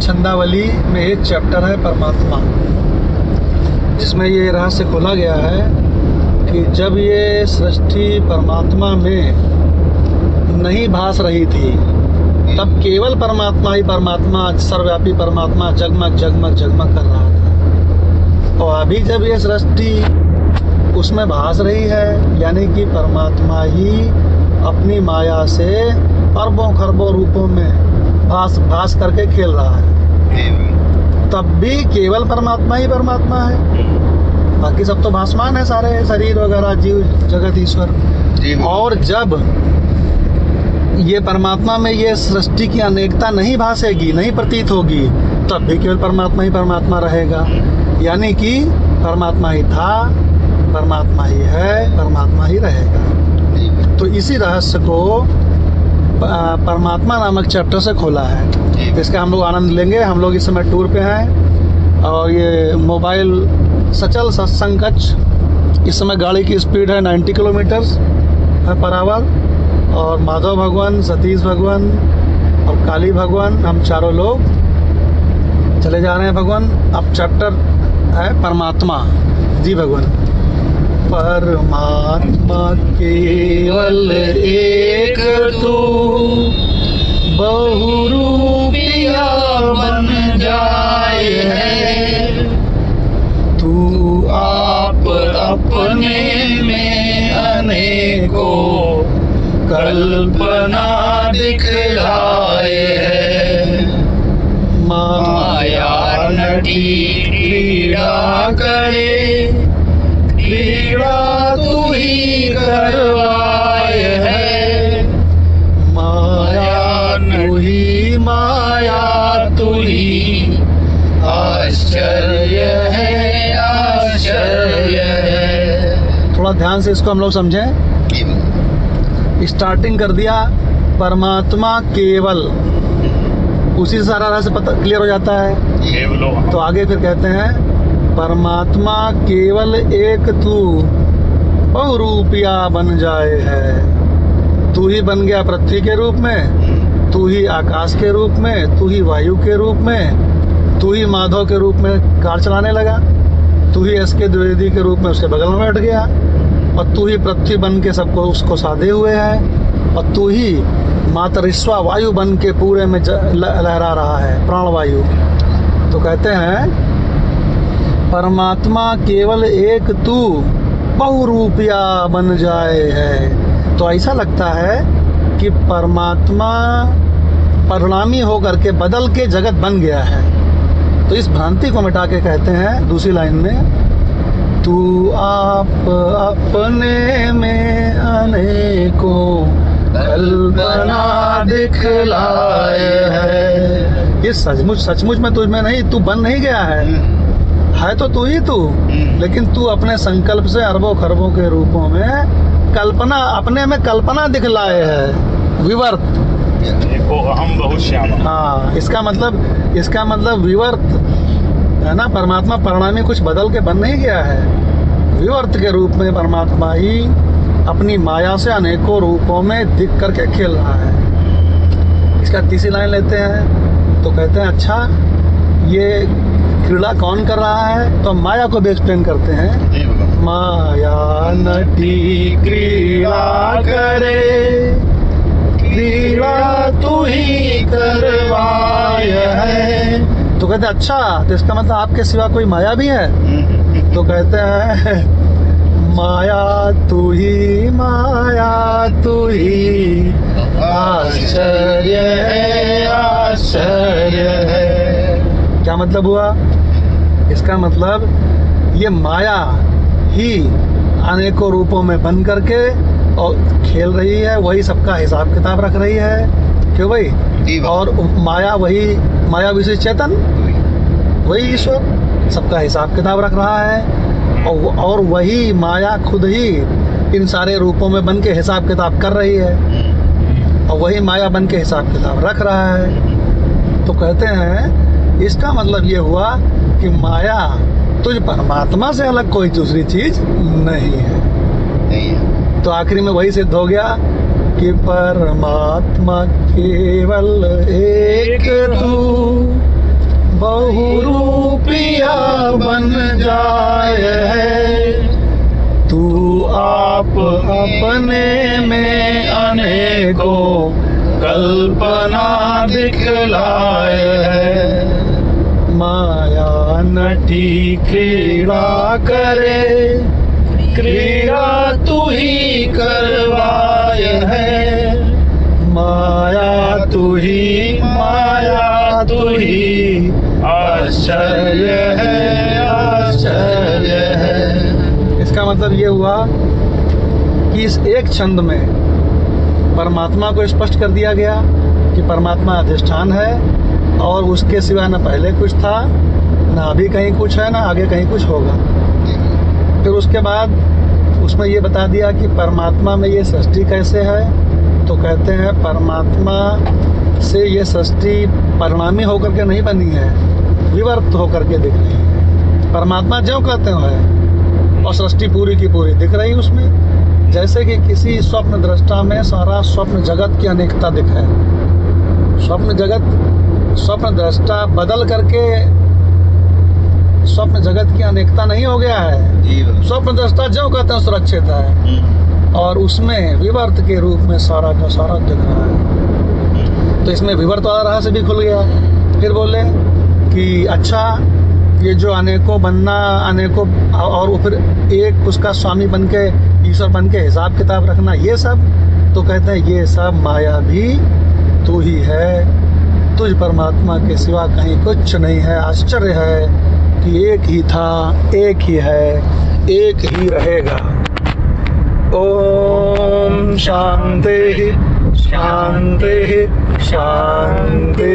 छंदावली में एक चैप्टर है परमात्मा, जिसमें ये रहस्य खोला गया है कि जब ये सृष्टि परमात्मा में नहीं भास रही थी, तब केवल परमात्मा ही परमात्मा, सर्वव्यापी परमात्मा जगमग जगमग जगमग कर रहा था। और अभी जब ये सृष्टि उसमें भास रही है, यानी कि परमात्मा ही अपनी माया से अरबों खरबों रूपों में भास करके खेल रहा है, तब भी केवल परमात्मा ही परमात्मा है। बाकी सब तो भासमान है, सारे शरीर वगैरह, जीव जगत ईश्वर। और जब ये परमात्मा में ये सृष्टि की अनेकता नहीं भासेगी, नहीं प्रतीत होगी, तब भी केवल परमात्मा ही परमात्मा रहेगा। यानी कि परमात्मा ही था, परमात्मा ही है, परमात्मा ही रहेगा। तो इसी रहस्य को परमात्मा नामक चैप्टर से खोला है, इसका हम लोग आनंद लेंगे। हम लोग इस समय टूर पे हैं और ये मोबाइल सचल सत्संग कच्छ, इस समय गाड़ी की स्पीड है 90 किलोमीटर पर आवर, और माधव भगवान, सतीश भगवान और काली भगवान, हम चारों लोग चले जा रहे हैं भगवान। अब चैप्टर है परमात्मा। जी भगवान। परमात्मा केवल एक तू, बहुरूपिया बन जाए है। तू आप अपने में अनेकों कल्पना दिखलाए है। माया नटी क्रीड़ा करे, क्रीड़ा तू ही करवाए है। माया तू ही, माया तू ही, आश्चर्य है, आश्चर्य है। थोड़ा ध्यान से इसको हम लोग समझें। स्टार्टिंग कर दिया परमात्मा केवल, उसी से सारा रहस्य पता क्लियर हो जाता है। तो आगे फिर कहते हैं परमात्मा केवल एक तू, बहुरूपिया बन जाए है। तू ही बन गया पृथ्वी के रूप में, तू ही आकाश के रूप में, तू ही वायु के रूप में, तू ही माधव के रूप में कार चलाने लगा, तू ही एसके द्विवेदी के रूप में उसके बगल में बैठ गया, और तू ही पृथ्वी बन के सबको उसको साधे हुए है, और तू ही मातरिश्वा वायु बन के पूरे में लहरा रहा है, प्राणवायु। तो कहते हैं परमात्मा केवल एक तू, बहुरूपिया बन जाए है। तो ऐसा लगता है कि परमात्मा परिणामी होकर के बदल के जगत बन गया है। तो इस भ्रांति को मिटा के कहते हैं दूसरी लाइन में, तू आप अपने में अनेकों कल्पना दिखलाए है। ये सचमुच में तुझ में नहीं, तू बन नहीं गया है तो तू ही तू, लेकिन तू अपने संकल्प से अरबों खरबों के रूपों में कल्पना, अपने में कल्पना दिखलाए है, विवर्त। हम बहुत श्याम। हाँ, इसका मतलब विवर्त है ना। परमात्मा परिणामी कुछ बदल के बन नहीं गया है, विवर्त के रूप में परमात्मा ही अपनी माया से अनेकों रूपों में दिख करके खेल रहा है। इसका तीसरी लाइन लेते हैं तो कहते हैं अच्छा, ये क्रीड़ा कौन कर रहा है? तो माया को भी एक्सप्लेन करते हैं। माया नटी क्रीड़ा करे, क्रीड़ा तू ही करवाए है। तो कहते हैं अच्छा, तो इसका मतलब आपके सिवा कोई माया भी है? तो कहते हैं माया तू ही, माया तू ही, आश्चर्य है, आश्चर्य है। क्या मतलब हुआ? इसका मतलब ये माया ही अनेकों रूपों में बन करके और खेल रही है, वही सबका हिसाब किताब रख रही है। क्यों भाई? और माया वही, माया विशेष चेतन, वही ईश्वर सबका हिसाब किताब रख रहा है, और वही माया खुद ही इन सारे रूपों में बन के हिसाब किताब कर रही है, और वही माया बन के हिसाब किताब रख रहा है। तो कहते हैं इसका मतलब ये हुआ कि माया तुझ परमात्मा से अलग कोई दूसरी चीज नहीं है। तो आखिरी में वही सिद्ध हो गया कि परमात्मा केवल एक तू, बहुरूपिया बन जाए है। तू आप अपने में अनेकों कल्पना दिखलाए है। माया नटी क्रीड़ा करे, क्रीड़ा तू ही करवाए है। माया तू ही, माया तू ही आश्चर्य है, आश्चर्य है। इसका मतलब ये हुआ कि इस एक छंद में परमात्मा को स्पष्ट कर दिया गया कि परमात्मा अधिष्ठान है और उसके सिवा न पहले कुछ था, न अभी कहीं कुछ है, न आगे कहीं कुछ होगा। फिर उसके बाद उसमें ये बता दिया कि परमात्मा में ये सृष्टि कैसे है। तो कहते हैं परमात्मा से ये सृष्टि परिणामी होकर के नहीं बनी है, विवर्त होकर के दिख रही है। परमात्मा ज्यों कहते हैं और सृष्टि पूरी की पूरी दिख रही उसमें, जैसे कि किसी स्वप्न दृष्टा में सारा स्वप्न जगत की अनेकता दिखे। स्वप्न जगत, स्वप्न दृष्टा बदल करके स्वप्न जगत की अनेकता नहीं हो गया है। स्वप्न दृष्टा जो कहते हैं सुरक्षित है और उसमें विवर्त के रूप में सारा का सारा दिख रहा है। तो इसमें विवर्त वाला रहस्य भी खुल गया। फिर बोले कि अच्छा, ये जो अनेकों बनना, अनेकों और फिर एक उसका स्वामी बन के, ईश्वर बन के हिसाब किताब रखना, ये सब तो कहते हैं ये सब माया भी तू ही है। तुझ परमात्मा के सिवा कहीं कुछ नहीं है। आश्चर्य है कि एक ही था, एक ही है, एक ही रहेगा। ओम शांति शांति शांति।